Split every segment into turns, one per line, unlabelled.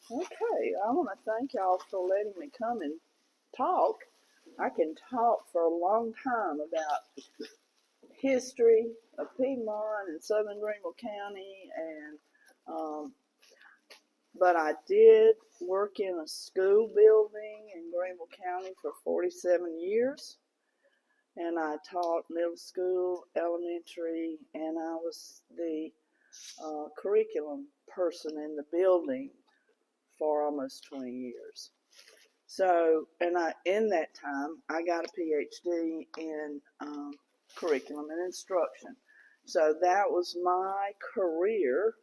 Okay, I want to thank y'all for letting me come and talk. I can talk for a long time about history of Piedmont and Southern Greenville County, and but I did work in a school building in Greenville County for 47 years, and I taught middle school, elementary, and I was the curriculum person in the building for almost 20 years. So, in that time, I got a PhD in curriculum and instruction. So that was my career.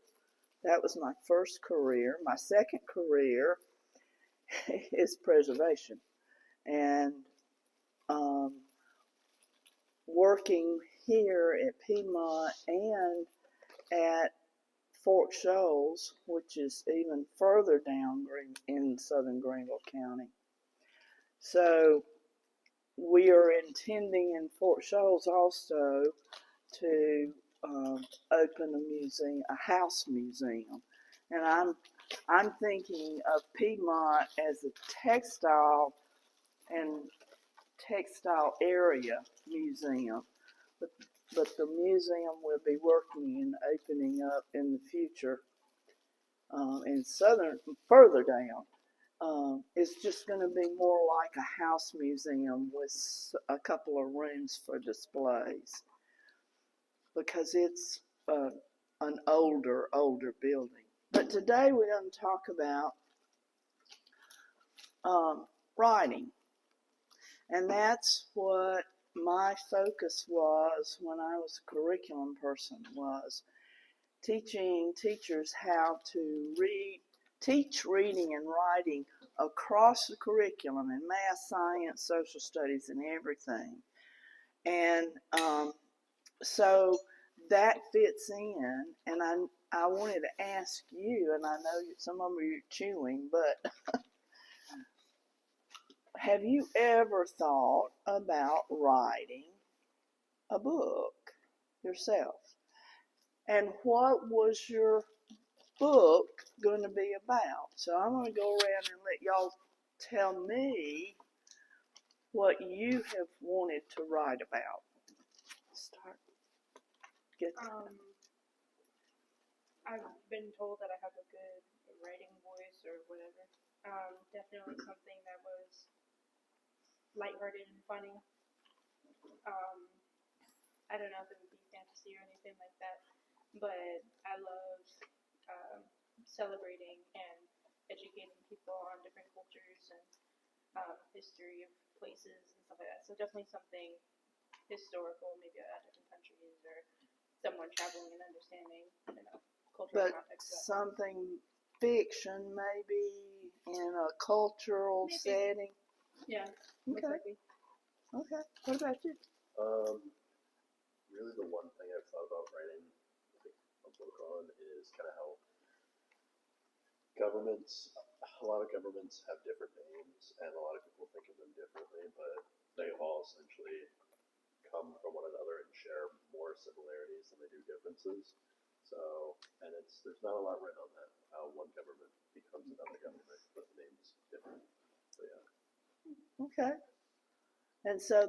That was my first career. My second career is preservation, and um, working here at Piedmont and at Fort Shoals, which is even further down in southern Greenville County. So we are intending in Fort Shoals also to open a museum, a house museum, and I'm thinking of Piedmont as a textile area museum, but the museum will be working and opening up in the future in further down. It's just going to be more like a house museum with a couple of rooms for displays, because it's an older building. But today we're going to talk about writing, and that's what my focus was when I was a curriculum person, was teaching teachers how to teach reading and writing across the curriculum in math, science, social studies, and everything. And so that fits in, and I wanted to ask you, and I know some of you are chewing, but have you ever thought about writing a book yourself? And what was your book going to be about? So I'm going to go around and let y'all tell me what you have wanted to write about. Start.
I've been told that I have a good writing voice or whatever. Definitely something that was lighthearted and funny. I don't know if it would be fantasy or anything like that, but I love celebrating and educating people on different cultures and history of places and stuff like that. So definitely something historical, maybe about different countries or someone traveling and understanding, cultural context.
But something fiction, maybe in a cultural setting.
Yeah.
Okay. Okay. What about you?
Really, the one thing I've thought about writing a book on is kind of how a lot of governments have different names, and a lot of people think of them differently, but they all essentially come from one another and share more similarities than they do differences. So, and there's not a lot written on that, how one government becomes another government, but the name's different. So yeah.
Okay. And so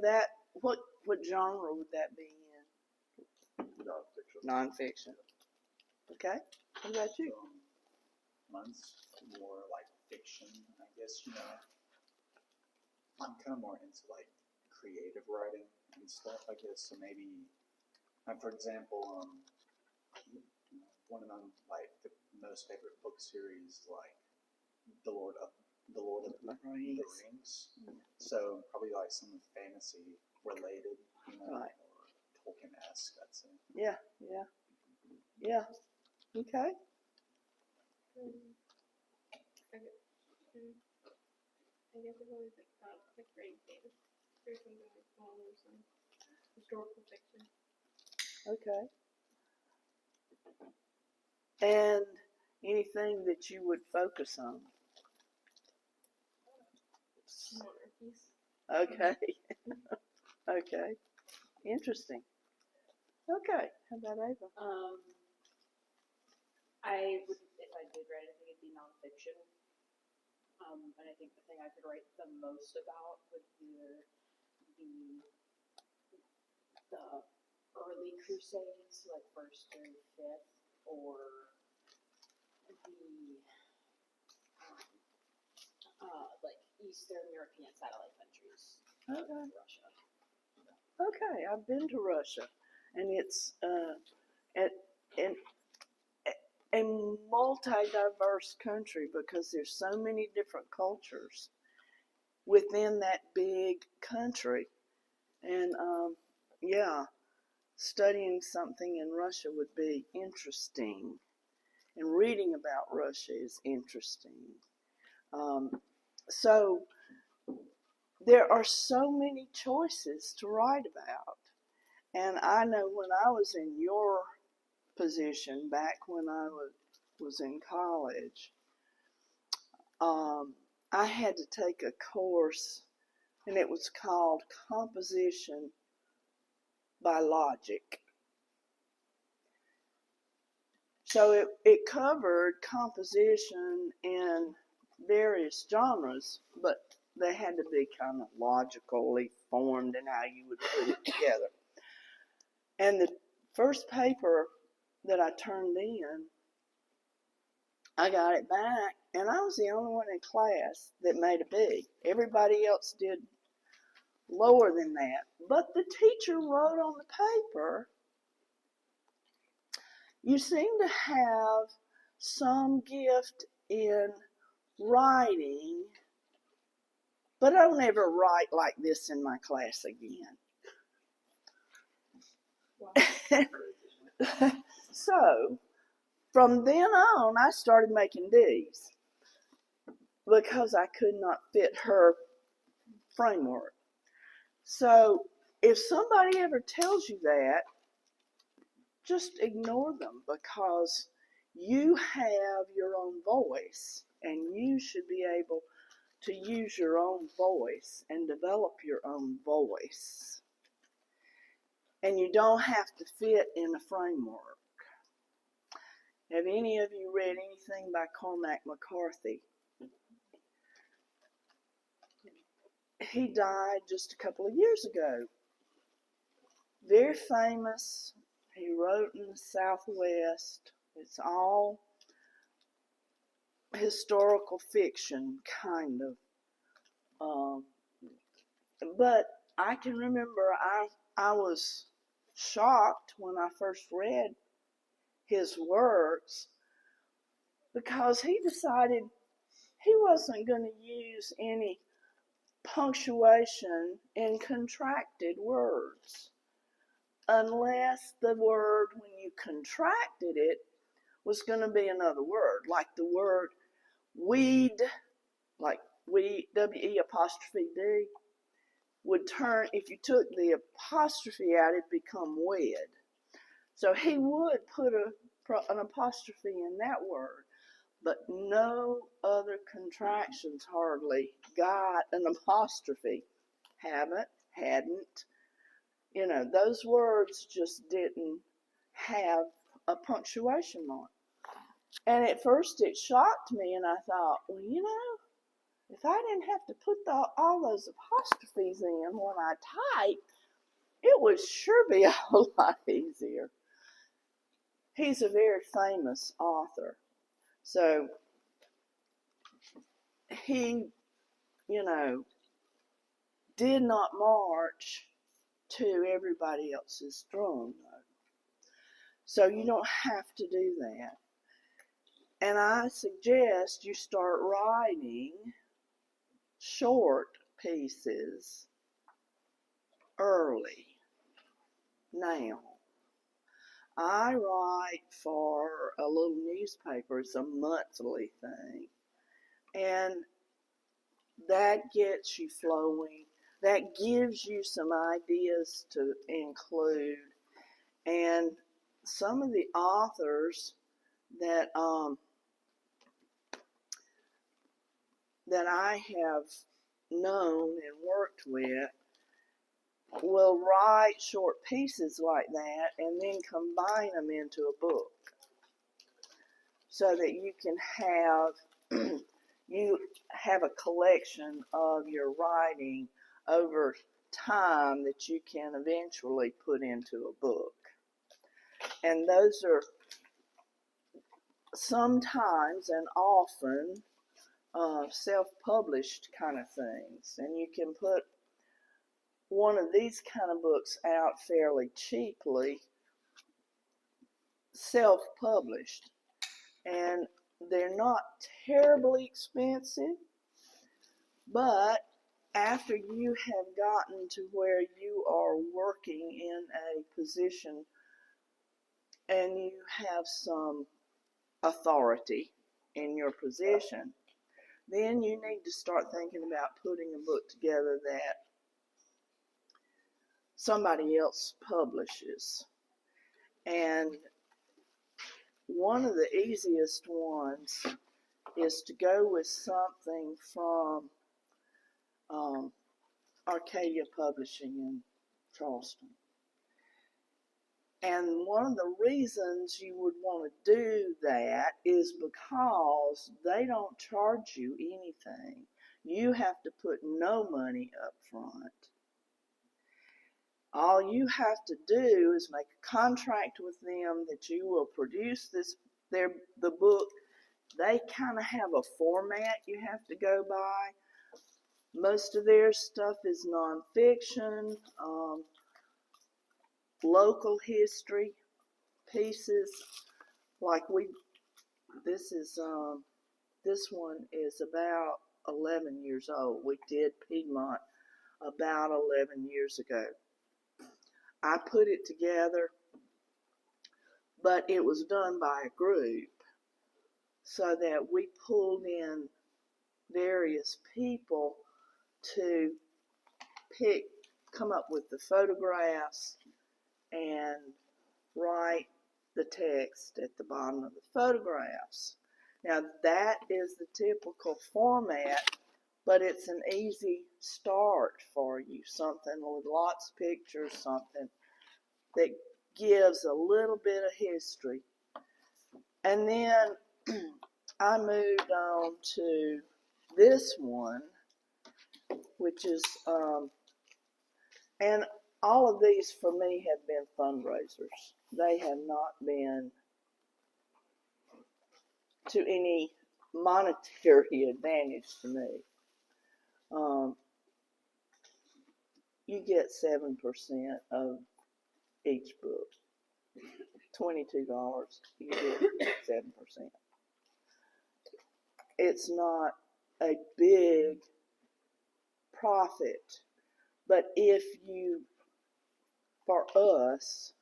what genre would that be in?
Nonfiction.
Nonfiction. Okay. What about you?
Mine's more like fiction, I guess. I'm kind of more into like creative writing and stuff, I guess. So maybe, for example, one of my the most favorite book series, like the Lord of the Rings. So probably like some fantasy related,
right.
Or Tolkien-esque, I'd say.
Yeah. Okay.
I guess I've always like writing fantasy or something like along those lines. Historical fiction.
Okay. And anything that you would focus on?
Monarchies.
Okay. Okay. Interesting. Okay. How about Ava?
I would, if I did write, I think it'd be nonfiction. And I think the thing I could write the most about would either be the early crusades, like first through fifth, or the like Eastern European satellite countries of
Okay.
Russia.
Okay, I've been to Russia, and it's a multi-diverse country because there's so many different cultures within that big country. And yeah, studying something in Russia would be interesting, and reading about Russia is interesting. So there are so many choices to write about. And I know when I was in your position back when I was in college, I had to take a course, and it was called Composition by Logic. So it covered composition in various genres, but they had to be kind of logically formed in how you would put it together. And the first paper that I turned in, I got it back, and I was the only one in class that made a B. Everybody else did lower than that. But the teacher wrote on the paper, "You seem to have some gift in writing, but don't ever write like this in my class again."
Wow.
So from then on, I started making D's because I could not fit her framework. So if somebody ever tells you that, just ignore them, because you have your own voice, and you should be able to use your own voice and develop your own voice. And you don't have to fit in a framework. Have any of you read anything by Cormac McCarthy? He died just a couple of years ago. Very famous. He wrote in the Southwest. It's all historical fiction, kind of. But I can remember I was shocked when I first read his works, because he decided he wasn't going to use any punctuation in contracted words unless the word, when you contracted it, was going to be another word, like the word weed, like we, W-E apostrophe D, would turn, if you took the apostrophe out, it'd become wed. So he would put an apostrophe in that word, but no other contractions hardly got an apostrophe. Haven't, hadn't. You know, those words just didn't have a punctuation mark. And at first it shocked me, and I thought, well, you know, if I didn't have to put all those apostrophes in when I type, it would sure be a whole lot easier. He's a very famous author. So he, you know, did not march to everybody else's drum, though. So you don't have to do that. And I suggest you start writing short pieces early. Now, I write for a little newspaper. It's a monthly thing. And that gets you flowing. That gives you some ideas to include. And some of the authors that I have known and worked with will write short pieces like that and then combine them into a book, so that you can have you have a collection of your writing over time that you can eventually put into a book. And those are sometimes and often self-published kind of things. And you can put one of these kind of books out fairly cheaply, self-published. And they're not terribly expensive, but after you have gotten to where you are working in a position and you have some authority in your position, then you need to start thinking about putting a book together that somebody else publishes. And one of the easiest ones is to go with something from Arcadia Publishing in Charleston. And one of the reasons you would want to do that is because they don't charge you anything. You have to put no money up front. All you have to do is make a contract with them that you will produce the book. They kind of have a format you have to go by. Most of their stuff is nonfiction, local history pieces. Like this one is about 11 years old. We did Piedmont about 11 years ago. I put it together, but it was done by a group so that we pulled in various people to come up with the photographs and write the text at the bottom of the photographs. Now that is the typical format, but it's an easy start for you. Something with lots of pictures, something that gives a little bit of history. And then I moved on to this one, which is, and all of these for me have been fundraisers. They have not been to any monetary advantage to me. You get 7% of each book. $22, you get 7%. It's not a big profit, but for us,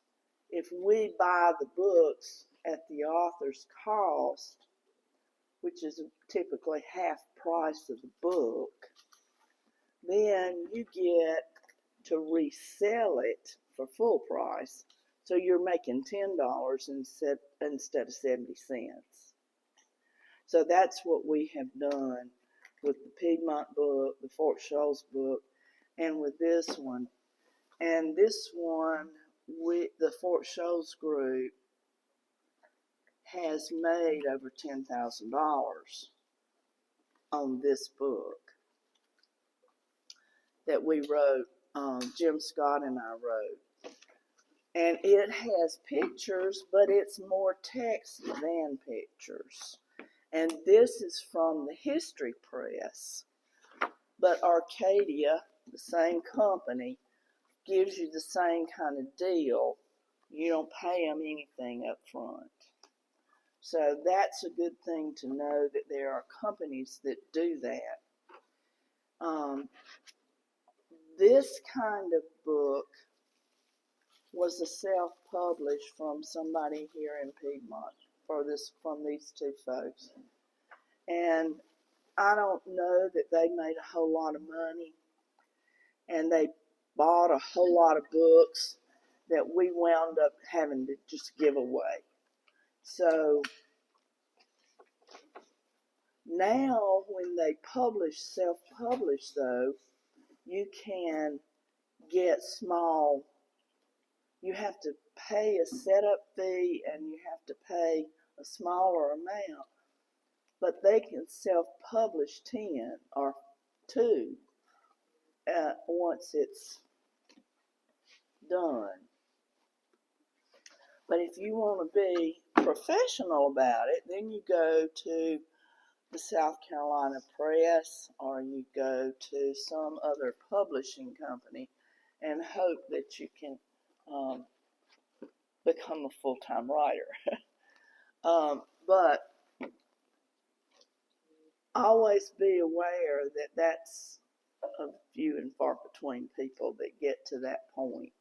if we buy the books at the author's cost, which is typically half price of the book, then you get to resell it for full price. So you're making $10 instead of 70 cents. So that's what we have done with the Piedmont book, the Fort Shoals book, and with this one. And this one, the Fort Shoals group has made over $10,000 on this book that we wrote, Jim Scott and I wrote. And it has pictures, but it's more text than pictures. And this is from the History Press. But Arcadia, the same company, gives you the same kind of deal. You don't pay them anything up front. So that's a good thing to know, that there are companies that do that. This kind of book was a self-published from somebody here in Piedmont from these two folks. And I don't know that they made a whole lot of money, and they bought a whole lot of books that we wound up having to just give away. So now when they self-publish though, you can get small. You have to pay a setup fee and you have to pay a smaller amount. but they can self-publish 10 or 2 once it's done. But if you want to be professional about it, then you go to the South Carolina Press or you go to some other publishing company and hope that you can become a full-time writer. But always be aware that that's a few and far between people that get to that point.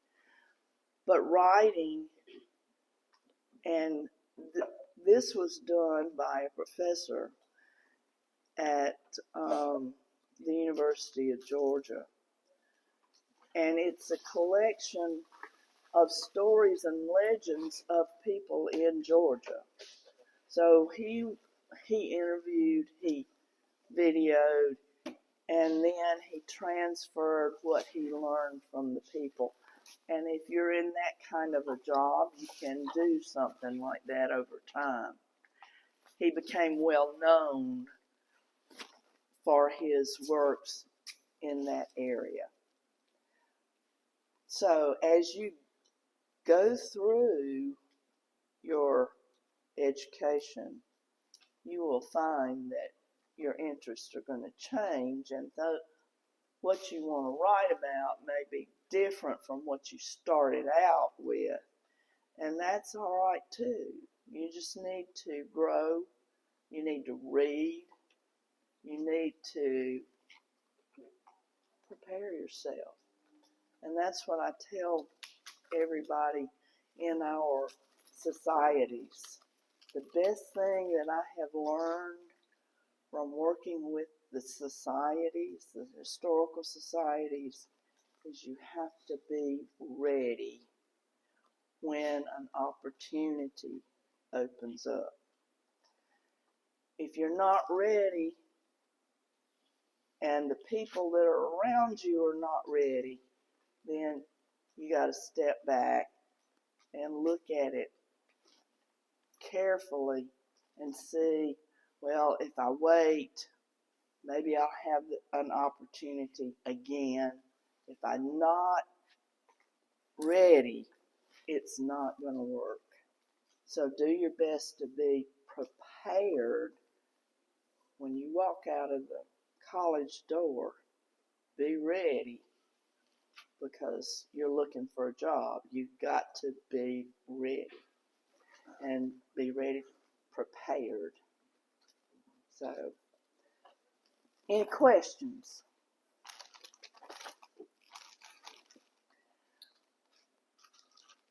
But writing, and this was done by a professor at the University of Georgia, and it's a collection of stories and legends of people in Georgia. So he interviewed, he videoed, and then he transferred what he learned from the people. And if you're in that kind of a job, you can do something like that over time. He became well known for his works in that area. So as you go through your education, you will find that your interests are going to change, and what you want to write about may be different from what you started out with, and that's all right too. You just need to grow, you need to read, you need to prepare yourself. And that's what I tell everybody in our societies. The best thing that I have learned from working with the societies, the historical societies, is you have to be ready when an opportunity opens up. If you're not ready and the people that are around you are not ready, then you got to step back and look at it carefully and see, well, if I wait, maybe I'll have an opportunity again. If I'm not ready, it's not going to work. So do your best to be prepared when you walk out of the college door. Be ready, because you're looking for a job. You've got to be ready, and be ready, prepared. So, any questions?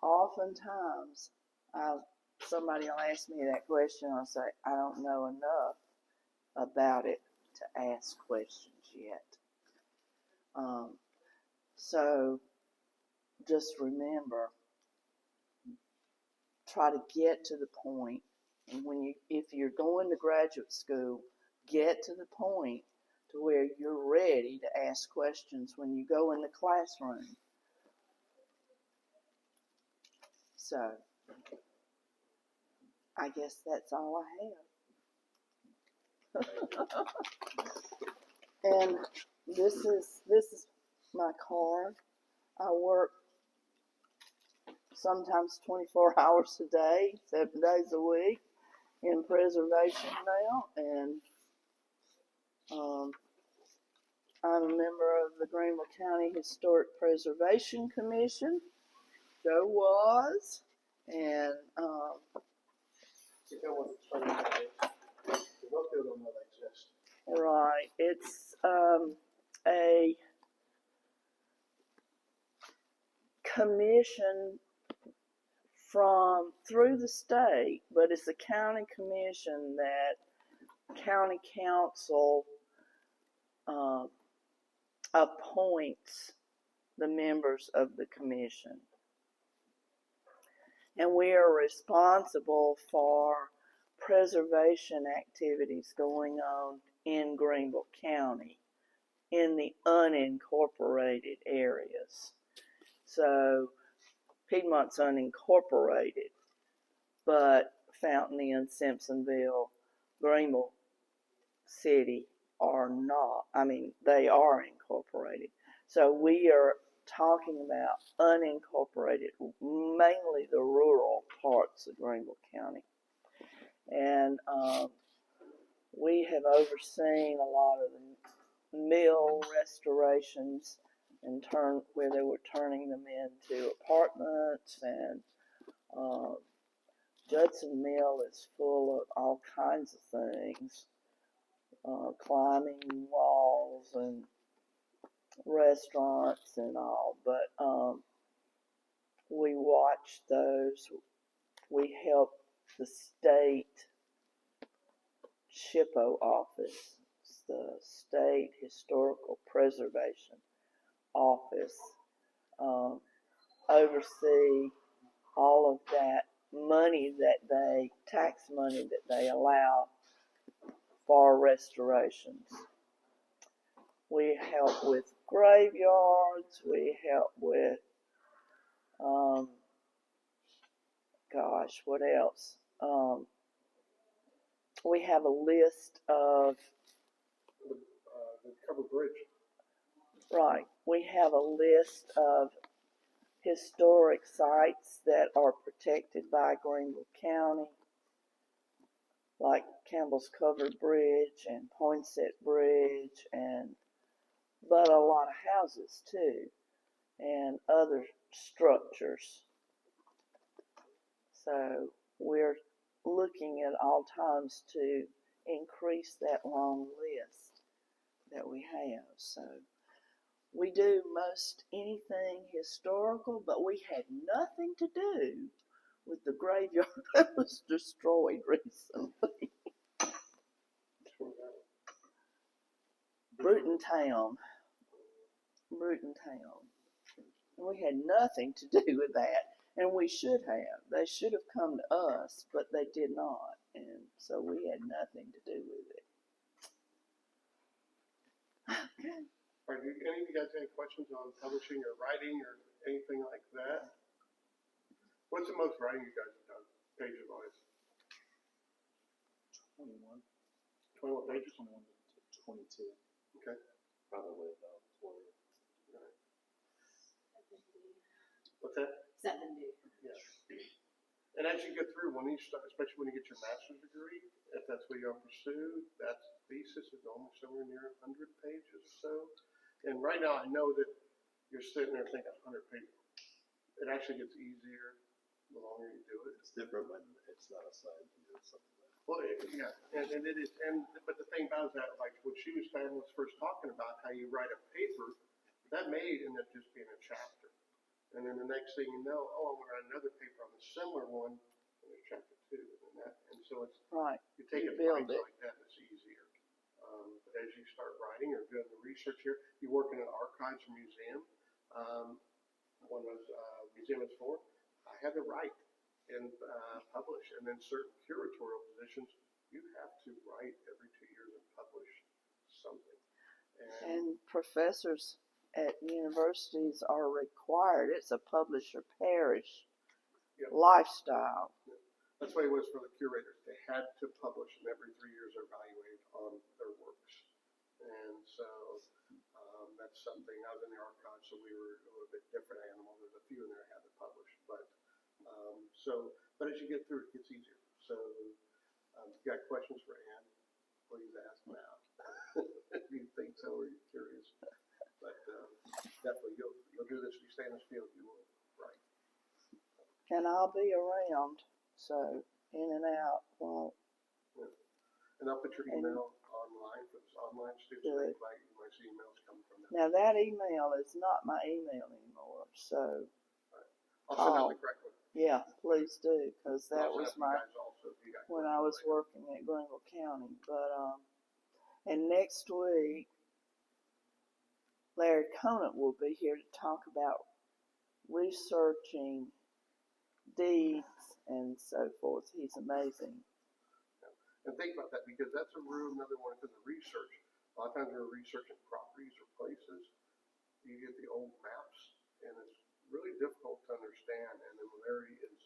Oftentimes, somebody will ask me that question, and I'll say, I don't know enough about it to ask questions yet. So just remember, try to get to the point, and if you're going to graduate school, get to the point to where you're ready to ask questions when you go in the classroom. So I guess that's all I have. And this is my card. I work sometimes 24 hours a day, 7 days a week in preservation now, and I'm a member of the Greenville County Historic Preservation Commission. Joe was, and right, it's a commission through the state, but it's a county commission that county council appoints the members of the commission. And we are responsible for preservation activities going on in Greenville County in the unincorporated areas. So Piedmont's unincorporated, but Fountain Inn, Simpsonville, Greenville city are not. I mean, they are incorporated. So we are talking about unincorporated, mainly the rural parts of Greenville County. And we have overseen a lot of the mill restorations where they were turning them into apartments, and Judson Mill is full of all kinds of things, climbing walls and restaurants and all, but we watched those. We helped the state SHPO office, the State Historical Preservation Office, oversee all of that money tax money that they allow for restorations. We help with graveyards, we help with, what else? We have a list of,
The covered bridge.
right, we have a list of historic sites that are protected by Greenville County, like Campbell's Covered Bridge and Poinsett Bridge, but a lot of houses too, and other structures. So we're looking at all times to increase that long list that we have. So we do most anything historical, but we had nothing to do with the graveyard that was destroyed recently. Bruton Town. We had nothing to do with that, and we should have. They should have come to us, but they did not, and so we had nothing to do with it. Okay.
All right, do any of you guys have any questions on publishing or writing or anything like that? What's the most writing you guys have done, pages wise?
21.
21 pages?
21 to 22.
Okay.
Probably about 20.
All right. What's that?
70.
Yeah. And as you get through, when you start, especially when you get your master's degree, if that's what you're going to pursue, that thesis is almost somewhere near 100 pages or so. And right now, I know that you're sitting there thinking 100 pages. It actually gets easier the longer you do it.
It's different when it's not assigned to do something like that.
Well, yeah, and it is, but the thing about that, like what she was first talking about, how you write a paper, that may end up just being a chapter. And then the next thing you know, I'm going to write another paper on a similar one, and there's chapter 2, and so it's,
Right.
you take it
build
bites
it.
like that, it's easier. But as you start writing or doing the research here, you work in an archives or museum. One was Museum of Sport. I had to write and publish, and then certain curatorial positions, you have to write every 2 years and publish something.
And professors at universities are required. It's a publisher perish lifestyle.
That's the way it was for the curators. They had to publish, and every 3 years they're evaluated on their works. And so that's something. I was in the archives, so we were a little bit different animal. There's a few in there I had to publish, but but as you get through, it gets easier. So if you got questions for Ann, please ask now. If you think so or you're curious. But definitely, you'll do this. If you stay in this field, you will write.
And I'll be around, so in and out. Well,
and I'll put your email online for this online students.
Good.
You might see emails coming from them.
now that email is not my email anymore, so
I'll send out the correct one.
yeah, please do, because that
I'll
was
send
my
out to you guys also if you got
when
questions
I was
later.
working at Greenville County. But and next week, Larry Conant will be here to talk about researching deeds and so forth. He's amazing.
And think about that, because that's another one for the research. A lot of times we're researching properties or places. You get the old maps, and it's really difficult to understand. And then Larry is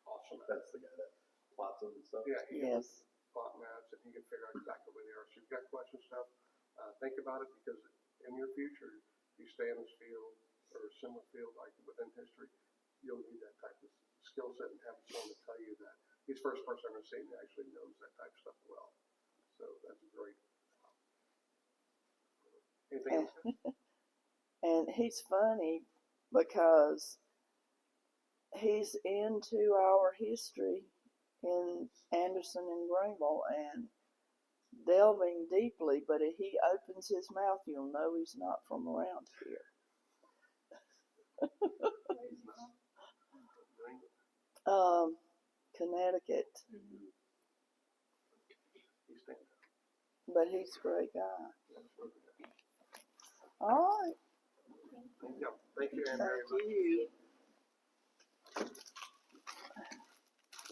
awesome at
That's the guy that plots them and stuff.
it. Yeah, he
Yes.
plot maps, and he can figure out exactly where they are. So if you've got questions about it because in your future, you stay in this field or a similar field like within history, you'll need that type of skill set and have someone to tell you that. He's the first person I've ever seen that actually knows that type of stuff well. So that's great. Anything else?
And he's funny because he's into our history in Anderson and Greenville and delving deeply, but if he opens his mouth, you'll know he's not from around here. Connecticut, but he's a great guy. All right.
Thank you, Anne, very
Thank
much.
you.